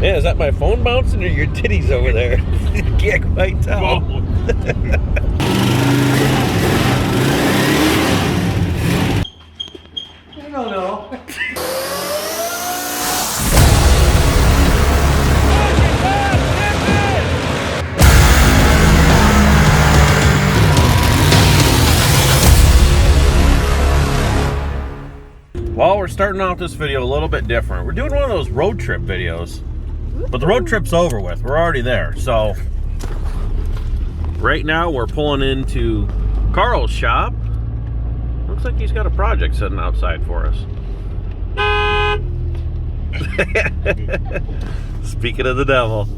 Yeah, is that my phone bouncing or your titties over there? Can't quite tell. I don't know. Well, we're starting off this video a little bit different. We're doing one of those road trip videos, but the road trip's over with. We're already there. So right now we're pulling into Karl's shop. Looks like he's got a project sitting outside for us. Speaking of the devil.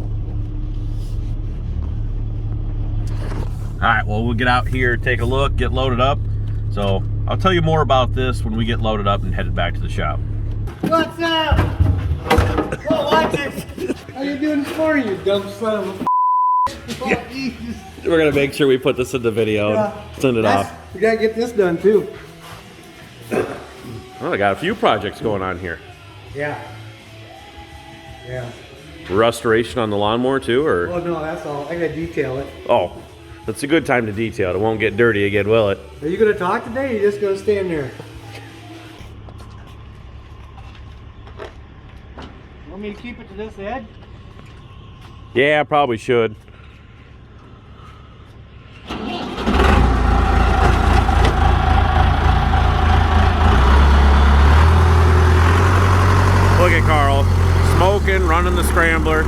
All right, well, we'll get out here, take a look, get loaded up. So I'll tell you more about this when we get loaded up and headed back to the shop. What's up? Well, what's it? How you doing this morning, you dumb son of a oh, Jesus. We're gonna make sure we put this in the video and send it off. We gotta get this done too. Oh, I got a few projects going on here. Yeah. Yeah. Restoration on the lawnmower too, or? Oh no, that's all. I gotta detail it. Oh, that's a good time to detail it. It won't get dirty again, will it? Are you gonna talk today, or are you just gonna stand there? Want me to keep it to this edge? Yeah, I probably should. Look at Karl, smoking, running the scrambler.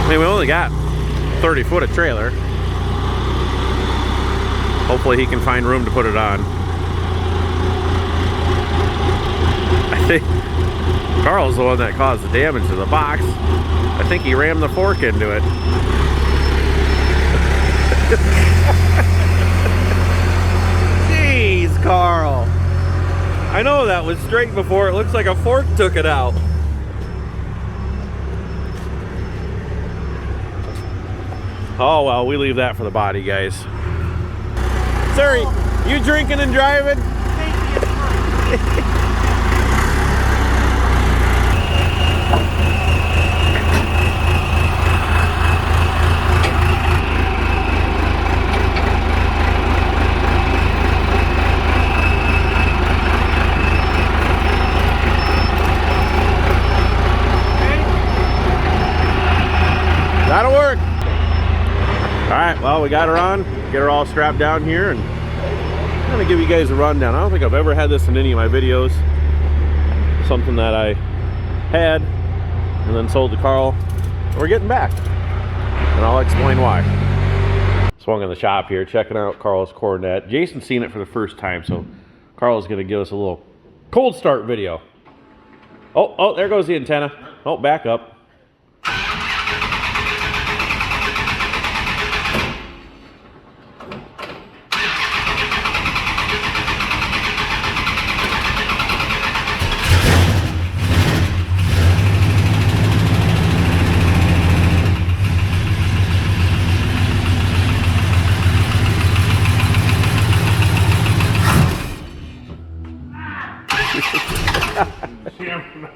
I mean, we only got 30 foot of trailer. Hopefully he can find room to put it on. I think Karl's the one that caused the damage to the box. I think he rammed the fork into it. Jeez, Karl. I know that was straight before. It looks like a fork took it out. Oh, well, we leave that for the body, guys. Sorry, you drinking and driving? That'll work. All right, well, we got her on. Get her all strapped down here, and I'm gonna give you guys a rundown. I don't think I've ever had this in any of my videos. Something that I had and then sold to Karl. We're getting back, and I'll explain why. Swung in the shop here, checking out Karl's Coronet. Jason's seen it for the first time, so Karl's gonna give us a little cold start video. Oh, there goes the antenna. Oh, back up.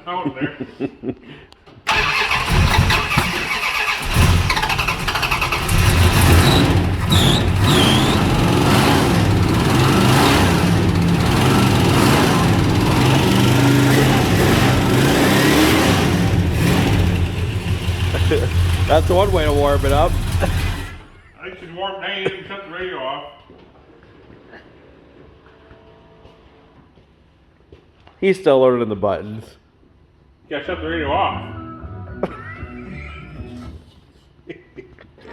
Out there. That's one way to warm it up. I should warm down and shut the radio off. He's still learning the buttons. You gotta shut the radio off.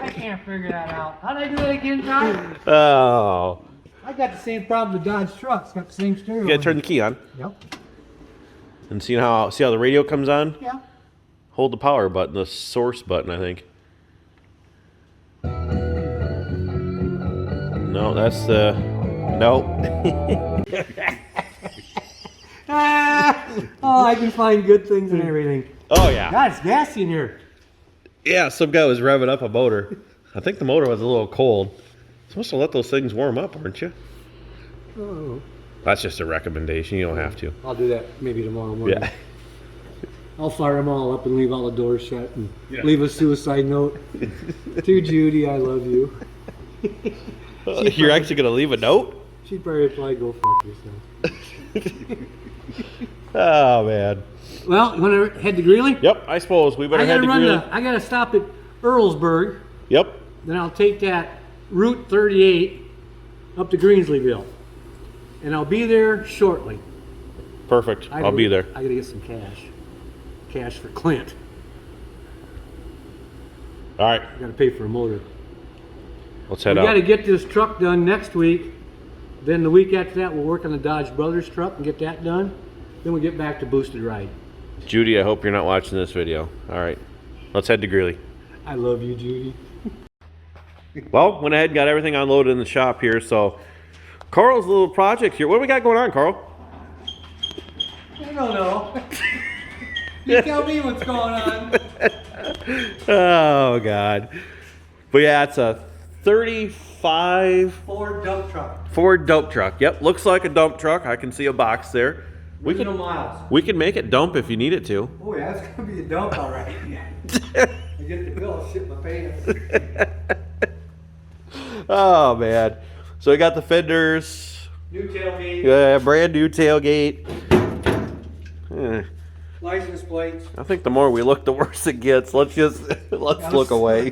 I can't figure that out. How'd I do that again, Todd? Oh. I got the same problem with Dodge trucks. Got the same stereo. You gotta turn the key on. Yep. And see how the radio comes on? Yeah. Hold the power button, the source button, I think. No, that's the... Nope. Oh, I can find good things and everything. Oh, yeah. God, it's gassy in here. Yeah, some guy was revving up a motor. I think the motor was a little cold. Supposed to let those things warm up, aren't you? Oh. That's just a recommendation. You don't have to. I'll do that maybe tomorrow morning. Yeah. I'll fire them all up and leave all the doors shut and leave a suicide note. To Judy, I love you. You're actually going to leave a note? She'd probably reply, go fuck yourself. Oh, man. Well, you want to head to Greeley? Yep, I suppose. We better head to Greeley. I got to stop at Earlsburg. Yep. Then I'll take that Route 38 up to Greensleeville. And I'll be there shortly. Perfect. I'll be there. I got to get some cash. Cash for Clint. All right. I got to pay for a motor. Let's head We out. got to get this truck done next week. Then the week after that, we'll work on the Dodge Brothers truck and get that done. Then we get back to Boosted Ride. Judy, I hope you're not watching this video. All right. Let's head to Greeley. I love you, Judy. Well, went ahead and got everything unloaded in the shop here. So, Carl's little project here. What do we got going on, Carl? I don't know. You tell me what's going on. Oh, God. But yeah, it's a 35 Ford dump truck. Ford dump truck. Yep, looks like a dump truck. I can see a box there. We No miles. can make it dump if you need it to. Oh yeah, it's gonna be a dump, all right. I get the bill, I'll shit my pants. Oh, man. So we got the fenders. New tailgate. Yeah, brand new tailgate. Eh, License plates. I think the more we look, the worse it gets. Let's look away.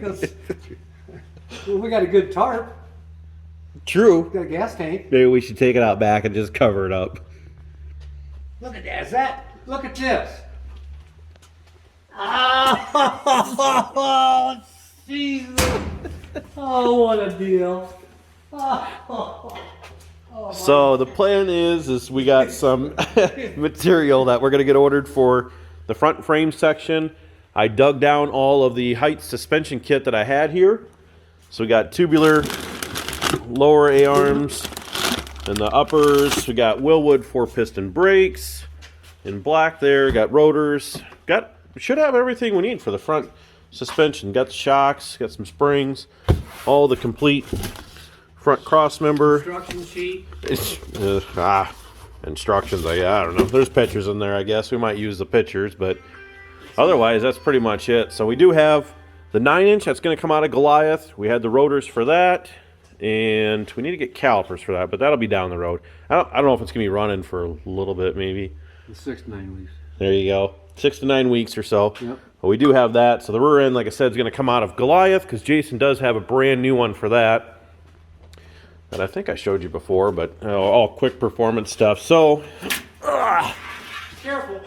Well, we got a good tarp. True. We got a gas tank. Maybe we should take it out back and just cover it up. Look at that. Look at this. Oh, Jesus. Oh, what a deal. So the plan is we got some material that we're going to get ordered for the front frame section. I dug down all of the height suspension kit that I had here. So we got tubular lower A-arms and the uppers. We got Willwood 4-piston brakes in black there. Got rotors. Should have everything we need for the front suspension. Got the shocks, got some springs, all the complete front cross member. Instruction sheet. Instructions. I don't know. There's pictures in there, I guess. We might use the pictures, but otherwise, that's pretty much it. So we do have the 9-inch that's going to come out of Goliath. We had the rotors for that, and we need to get calipers for that, but that'll be down the road. I don't know if it's going to be running for a little bit, maybe. 6 to 9 weeks. There you go. 6 to 9 weeks or so. Yep. But we do have that. So the rear end, like I said, is going to come out of Goliath because Jason does have a brand new one for that. That I think I showed you before, but all quick performance stuff. So, Careful.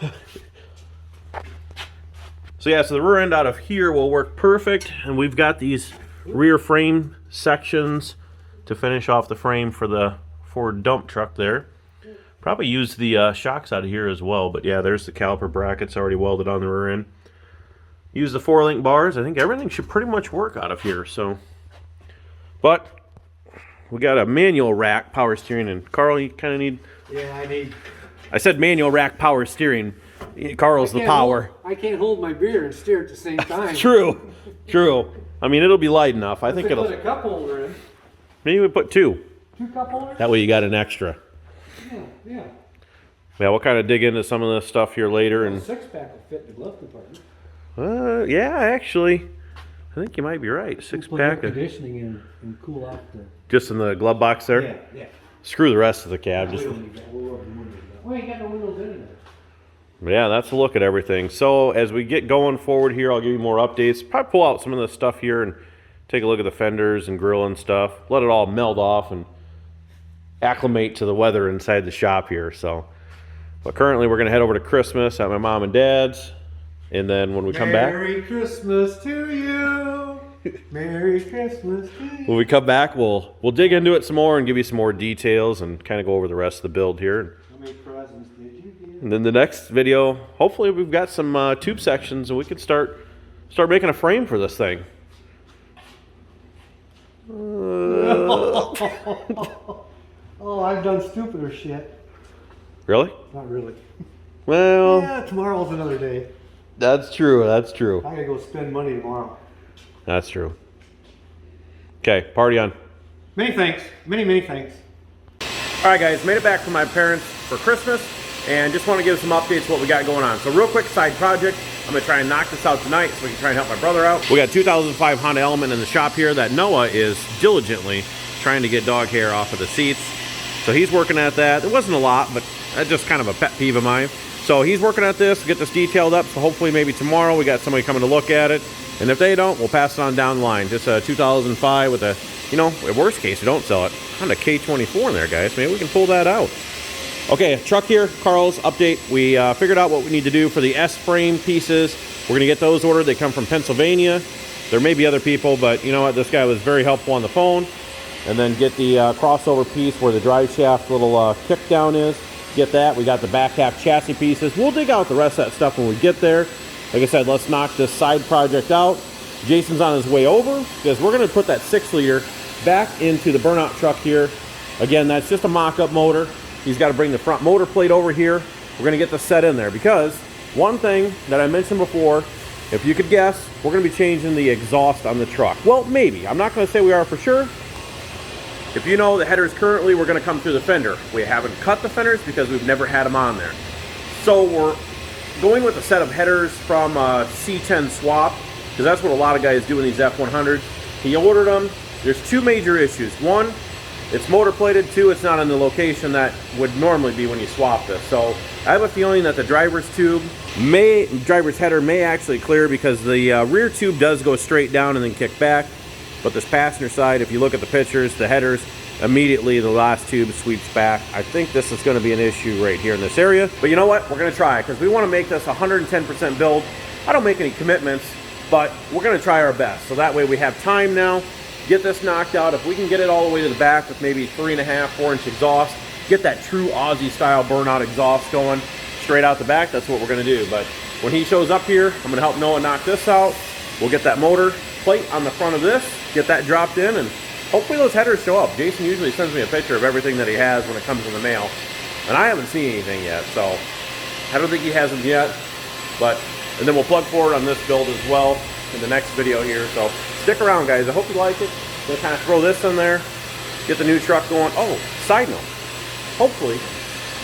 so yeah, so the rear end out of here will work perfect. And we've got these rear frame sections to finish off the frame for the Ford dump truck there. Probably use the shocks out of here as well. But yeah, there's the caliper brackets already welded on the rear end. Use the 4-link bars. I think everything should pretty much work out of here. So, but we got a manual rack power steering, and Carl, you kind of need. Yeah, I need. I said manual rack power steering. Carl's the power. I can't hold my beer and steer at the same time. True. I mean, it'll be light enough. I think it'll. Put a cup holder in. Maybe we put 2. 2 cup holders. That way you got an extra. Yeah. Yeah, we'll kind of dig into some of this stuff here later, and. 6-pack will fit in the glove compartment. Yeah, actually, I think you might be right. 6-pack. Put conditioning in and cool off the. Just in the glove box there. Yeah. Screw the rest of the cab. We Just. don't need that. We'll well, you got the windows in there. Yeah, that's a look at everything. So as we get going forward here, I'll give you more updates. Probably pull out some of the stuff here and take a look at the fenders and grill and stuff. Let it all melt off and acclimate to the weather inside the shop here. So, but currently we're going to head over to Christmas at my mom and dad's. And then when we come back... Merry Christmas to you. Merry Christmas to you. When we come back, we'll dig into it some more and give you some more details and kind of go over the rest of the build here. How many presents did you get? And then the next video, hopefully we've got some tube sections and we can start making a frame for this thing. Oh, I've done stupider shit. Really? Not really. Well... Yeah, tomorrow's another day. That's true. I gotta go spend money tomorrow. That's true. Okay, party on. Many thanks. Many thanks. All right, guys, made it back from my parents for Christmas, and just want to give some updates what we got going on. So real quick side project, I'm gonna try and knock this out tonight so we can try and help my brother out. We got 2005 Honda Element in the shop here that Noah is diligently trying to get dog hair off of the seats. So he's working at that. It wasn't a lot, but that's just kind of a pet peeve of mine. So he's working at this, get this detailed up, so hopefully maybe tomorrow we got somebody coming to look at it. And if they don't, we'll pass it on down the line. Just a 2005 with a, you know, in worst case, we don't sell it. Honda K24 in there, guys. Maybe we can pull that out. Okay, truck here, Karl's update. We figured out what we need to do for the S-frame pieces. We're gonna get those ordered. They come from Pennsylvania. There may be other people, but you know what? This guy was very helpful on the phone. And then get the crossover piece where the drive shaft little kick down is. Get that. We got the back half chassis pieces. We'll dig out the rest of that stuff when we get there. Like I said, let's knock this side project out. Jason's on his way over because we're going to put that 6-liter back into the burnout truck here. Again, that's just a mock-up motor. He's got to bring the front motor plate over here. We're going to get this set in there because one thing that I mentioned before, if you could guess, we're going to be changing the exhaust on the truck. Well, maybe. I'm not going to say we are for sure. If you know, the headers currently we're going to come through the fender. We haven't cut the fenders because we've never had them on there. So we're going with a set of headers from C10 Swap, because that's what a lot of guys do in these F100s. He ordered them. There's two major issues. One, it's motor plated. Two, it's not in the location that would normally be when you swap this. So I have a feeling that the driver's header may actually clear because the rear tube does go straight down and then kick back. But this passenger side, if you look at the pictures, the headers, immediately the last tube sweeps back. I think this is going to be an issue right here in this area. But you know what? We're going to try because we want to make this 110% build. I don't make any commitments, but we're going to try our best. So that way we have time now. Get this knocked out. If we can get it all the way to the back with maybe 3.5, 4-inch exhaust, get that true Aussie style burnout exhaust going straight out the back, that's what we're going to do. But when he shows up here, I'm going to help Noah knock this out. We'll get that motor plate on the front of this, get that dropped in, and hopefully those headers show up. Jason usually sends me a picture of everything that he has when it comes in the mail, and I haven't seen anything yet, so I don't think he has them yet. And then we'll plug forward on this build as well in the next video here, so stick around, guys. I hope you like it. I'm gonna kind of throw this in there, get the new truck going. Oh, side note, hopefully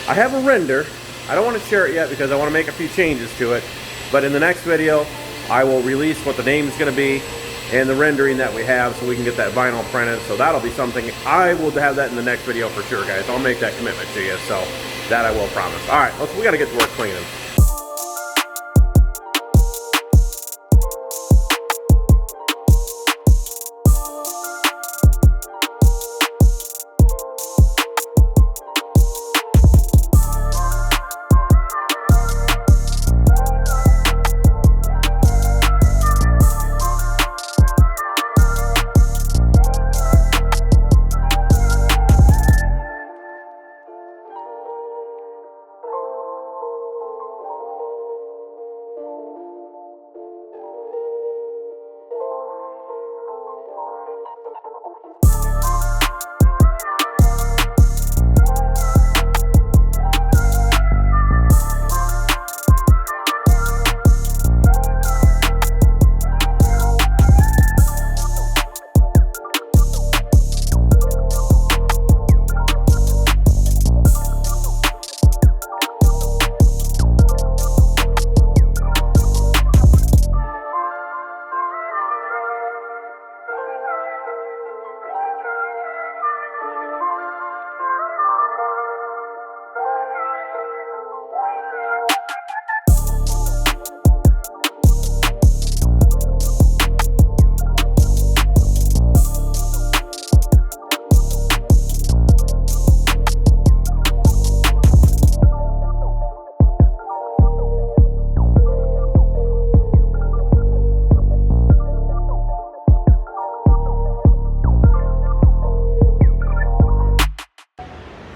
I have a render. I don't want to share it yet because I want to make a few changes to it, but in the next video I will release what the name is going to be and the rendering that we have so we can get that vinyl printed. So that'll be something. I will have that in the next video for sure, guys. I'll make that commitment to you, so that I will promise. All right, we got to get to work cleaning.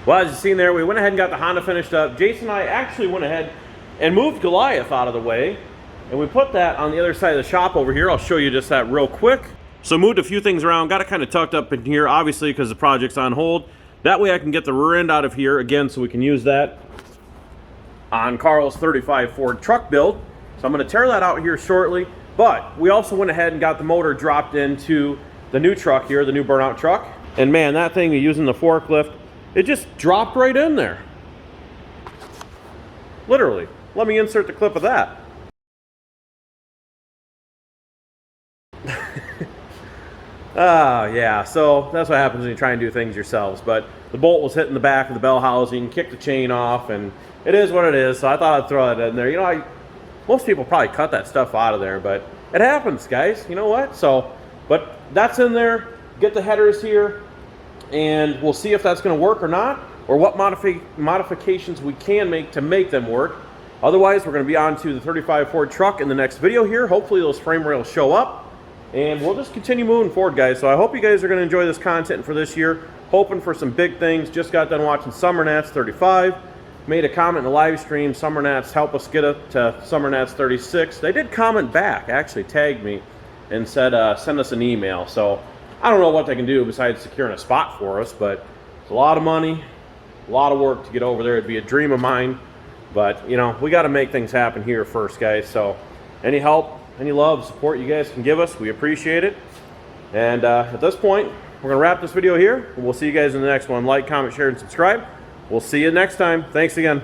Well, as you've seen there, we went ahead and got the Honda finished up. Jason and I actually went ahead and moved Goliath out of the way, and we put that on the other side of the shop over here. I'll show you just that real quick. So moved a few things around, got it kind of tucked up in here, obviously because the project's on hold. That way I can get the rear end out of here again, so we can use that on Karl's 35 Ford truck build. So I'm going to tear that out here shortly. But we also went ahead and got the motor dropped into the new truck here, the new burnout truck. And man, that thing, using the forklift, It just dropped right in there. Literally. Let me insert the clip of that. Yeah, so that's what happens when you try and do things yourselves. But the bolt was hitting the back of the bell housing, kicked the chain off, and it is what it is. So I thought I'd throw it in there. You know, most people probably cut that stuff out of there, but it happens, guys. You know what? So, but that's in there. Get the headers here, and we'll see if that's going to work or not, or what modifications we can make to make them work. Otherwise, we're going to be on to the 35 Ford truck in the next video here. Hopefully those frame rails show up, and we'll just continue moving forward, guys. So I hope you guys are going to enjoy this content for this year. Hoping for some big things. Just got done watching Summer Nats 35. Made a comment in the live stream. Summer Nats help us get up to Summer Nats 36. They did comment back, actually tagged me, and said send us an email. So I don't know what they can do besides securing a spot for us, but it's a lot of money, a lot of work to get over there. It'd be a dream of mine. But, you know, we got to make things happen here first, guys. So any help, any love, support you guys can give us, we appreciate it. And at this point, we're going to wrap this video here. And we'll see you guys in the next one. Like, comment, share, and subscribe. We'll see you next time. Thanks again.